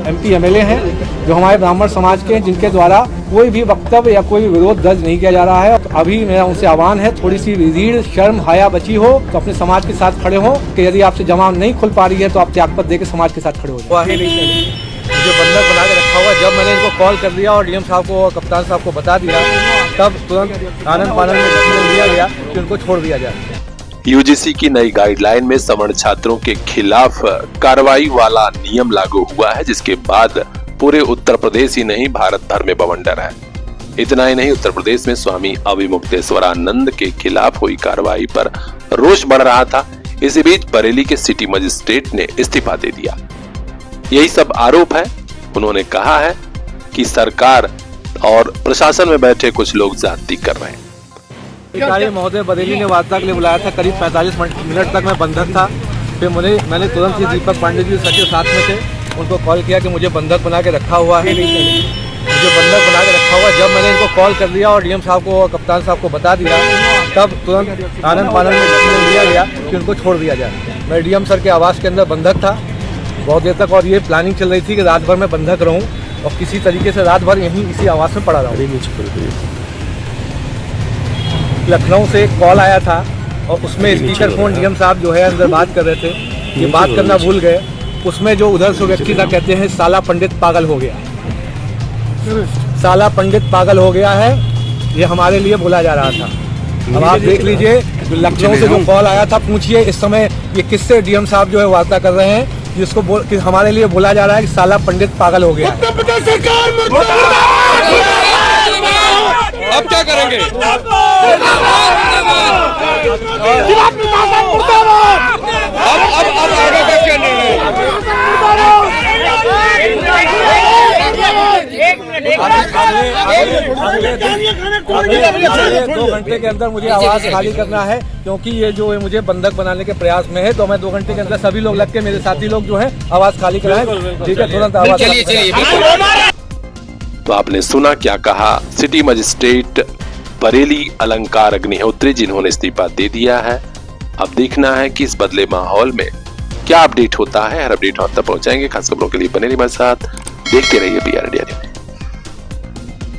MP MLA हैं जो हमारे ब्राह्मण समाज के हैं, जिनके द्वारा कोई भी वक्तव्य या कोई विरोध दर्ज नहीं किया जा रहा है। तो अभी मेरा उनसे आह्वान है, थोड़ी सी रीढ़ शर्म हाया बची हो तो अपने समाज के साथ खड़े हो, कि यदि आपसे जमात नहीं खुल पा रही है तो आप त्यागपत्र देकर समाज के साथ खड़े हो जाए। मुझे बंधक बना के रखा हुआ, जब मैंने इनको कॉल कर दिया और DM साहब को और कप्तान साहब को बता दिया, तब तुरंत आनंद पानंद में डिसीजन लिया गया कि उनको छोड़ दिया जाए। UGC की नई गाइडलाइन में सवर्ण छात्रों के खिलाफ कार्रवाई वाला नियम लागू हुआ है, जिसके बाद पूरे उत्तर प्रदेश ही नहीं भारत भर में बवंडर है। इतना ही नहीं, उत्तर प्रदेश में स्वामी अविमुक्तेश्वरानंद के खिलाफ हुई कार्रवाई पर रोष बढ़ रहा था। इसी बीच बरेली के सिटी मजिस्ट्रेट ने इस्तीफा दे दिया। यही सब आरोप है। उन्होंने कहा है कि सरकार और प्रशासन में बैठे कुछ लोग ज्यादती कर रहे हैं। अधिकारी महोदय बरेली ने वार्ता के लिए बुलाया था, करीब 45 मिनट तक मैं बंधक था। फिर मैंने तुरंत ही दीपक पांडे जी सचिव साथ में थे, उनको कॉल किया कि मुझे बंधक बना के रखा हुआ है, मुझे बंधक बना के रखा हुआ है। जब मैंने इनको कॉल कर दिया और DM साहब को और कप्तान साहब को बता दिया, तब तुरंत आनंद पानंद में डिसीजन लिया गया कि उनको छोड़ दिया जाए। मैं DM सर के आवास के अंदर बंधक था बहुत देर तक, और ये प्लानिंग चल रही थी कि रात भर मैं बंधक रहूं और किसी तरीके से रात भर यहीं इसी आवास में पड़ा रहूं। लखनऊ से एक कॉल आया था और उसमें स्पीकर फोन DM साहब जो है अंदर बात कर रहे थे, ये बात करना भूल गए। उसमें जो उधर से व्यक्ति था, कहते हैं साला पंडित पागल हो गया, साला पंडित पागल हो गया है, ये हमारे लिए बोला जा रहा था। अब आप देख लीजिए, लखनऊ से जो कॉल आया था, पूछिए इस समय ये किससे DM साहब जो है वार्ता कर रहे हैं, जिसको कि हमारे लिए बोला जा रहा है कि साला पंडित पागल हो गया है। अब क्या करेंगे? अब आगे का क्या निर्णय? अगले 2 घंटे के अंदर मुझे आवाज खाली करना है, क्योंकि ये जो है मुझे बंधक बनाने के प्रयास में है। तो मैं 2 घंटे के अंदर सभी लोग लग के, मेरे साथी लोग जो है, आवाज खाली कराएं। ठीक है, तुरंत आवाज। तो आपने सुना क्या कहा सिटी मजिस्ट्रेट बरेली अलंकार अग्निहोत्री, जिन्होंने इस्तीफा दे दिया है। अब देखना है कि इस बदले माहौल में क्या अपडेट होता है। हर अपडेट आप तक पहुंचाएंगे। खास खबरों के लिए बने रहिए हमारे साथ, देखते रहिए BR इंडिया न्यूज़।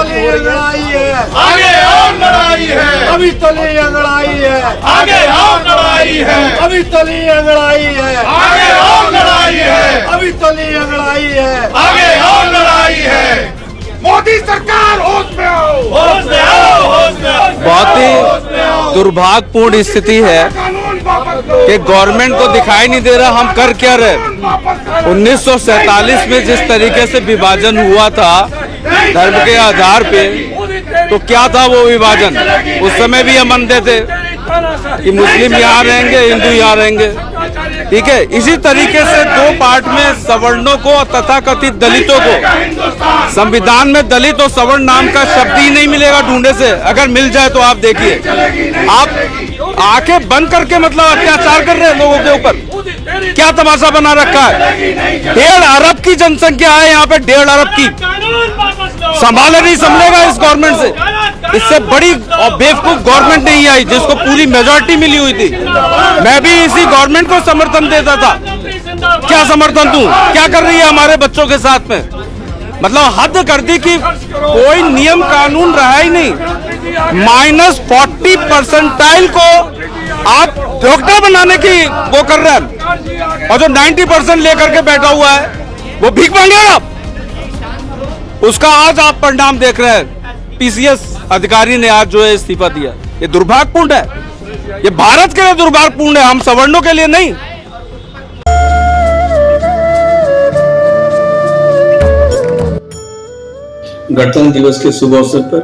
लड़ाई है, आगे और लड़ाई है, अभी तली लड़ाई है, आगे और लड़ाई है, अभी तली लड़ाई है, आगे और लड़ाई है, अभी तली लड़ाई है, आगे और लड़ाई है। मोदी सरकार होश में आओ, होश में आओ, होश में आओ। बहुत ही दुर्भाग्यपूर्ण स्थिति है कि गवर्नमेंट को दिखाई नहीं दे रहा हम कर क्या रहे। 1947 में जिस तरीके से विभाजन हुआ था धर्म के आधार पे, तो क्या था वो विभाजन? उस समय भी हम मानते थे कि मुस्लिम यहाँ रहेंगे, हिंदू यहाँ रहेंगे, ठीक है। इसी तरीके से 2 पार्ट में सवर्णों को तथाकथित दलितों को, संविधान में दलित और सवर्ण नाम का शब्द ही नहीं मिलेगा ढूंढे से। अगर मिल जाए तो आप देखिए, आप आंखें बंद करके मतलब अत्याचार कर रहे हैं लोगों के ऊपर। क्या तमाशा बना रखा है? 1.5 अरब की जनसंख्या है यहाँ पे, 1.5 अरब की। संभाले नहीं संभलेगा इस गवर्नमेंट से। इससे बड़ी और बेवकूफ गवर्नमेंट नहीं आई जिसको पूरी मेजॉरिटी मिली हुई थी। मैं भी इसी गवर्नमेंट को समर्थन देता था। क्या समर्थन दूं? क्या कर रही है हमारे बच्चों के साथ में? मतलब हद कर दी कि कोई नियम कानून रहा ही नहीं। -40% को आप डॉक्टर बनाने की वो कर रहे हैं, और जो 90% लेकर के बैठा हुआ है वो भीख मांगेगा। उसका आज आप परिणाम देख रहे हैं। PCS अधिकारी ने आज जो है इस्तीफा दिया। ये दुर्भाग्यपूर्ण है, ये भारत के लिए दुर्भाग्यपूर्ण है, हम सवर्णों के लिए नहीं। गणतंत्र दिवस के शुभ अवसर पर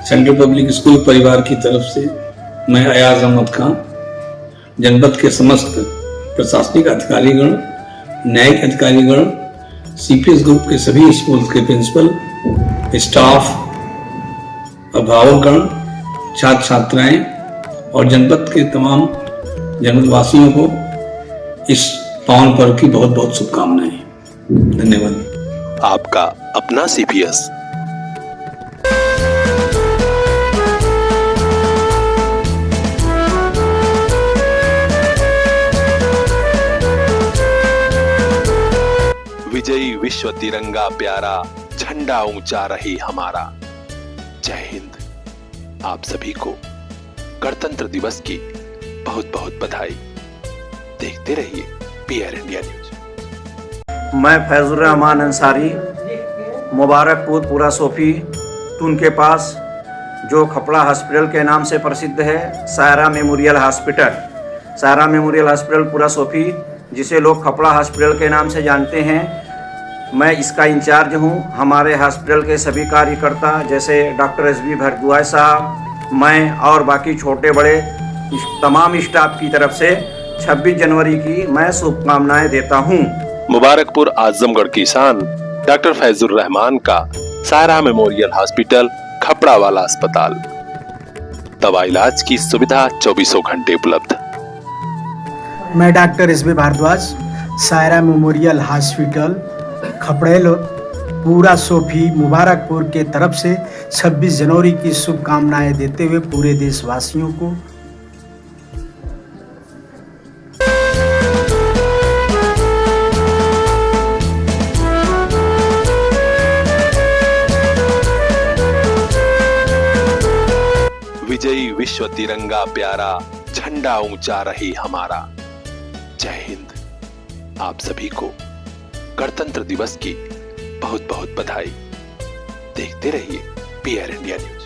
सेंट्रल पब्लिक स्कूल परिवार की तरफ से मैं अयाज अहमद खान जनपद के समस्त प्रशासनिक अधिकारीगण, न्यायिक अधिकारीगण, CPS ग्रुप के सभी स्कूल के प्रिंसिपल, स्टाफ, अभिभावकगण, छात्र छात्राएं और जनपद के तमाम जनपद वासियों को इस पावन पर्व की बहुत बहुत शुभकामनाएं। धन्यवाद। आपका अपना CPS। विजयी विश्व तिरंगा प्यारा, झंडा ऊंचा रहे हमारा। जय हिंद। आप सभी को गणतंत्र दिवस की बहुत बहुत बधाई। देखते रहिए पीआर इंडिया न्यूज। मैं फैजुर रहमान अंसारी, मुबारकपुर पूरा सोफी टून के पास, जो खपड़ा हॉस्पिटल के नाम से प्रसिद्ध है, Saira memorial hospital. Saira memorial hospital पूरा सोफी, जिसे लोग खपड़ा हॉस्पिटल के नाम से जानते हैं, मैं इसका इंचार्ज हूं। हमारे हॉस्पिटल के सभी कार्यकर्ता जैसे डॉक्टर एस.बी. भारद्वाज साहब, मैं और बाकी छोटे बड़े तमाम स्टाफ की तरफ से 26 जनवरी की मैं शुभकामनाएं देता हूं। मुबारकपुर आजमगढ़ की शान डॉक्टर फैजुर रहमान का सायरा मेमोरियल हॉस्पिटल, खपड़ा वाला अस्पताल। दवा इलाज की सुविधा 24 घंटे उपलब्ध। मैं doctor S B. Bhardwaj, Saira memorial hospital खपड़ेल पूरा सोफी मुबारकपुर के तरफ से 26 जनवरी की शुभकामनाएं देते हुए पूरे देशवासियों को विजयी विश्व तिरंगा प्यारा, झंडा ऊंचा रहे हमारा। जय हिंद। आप सभी को गणतंत्र दिवस की बहुत बहुत बधाई। देखते रहिए पीआर इंडिया न्यूज।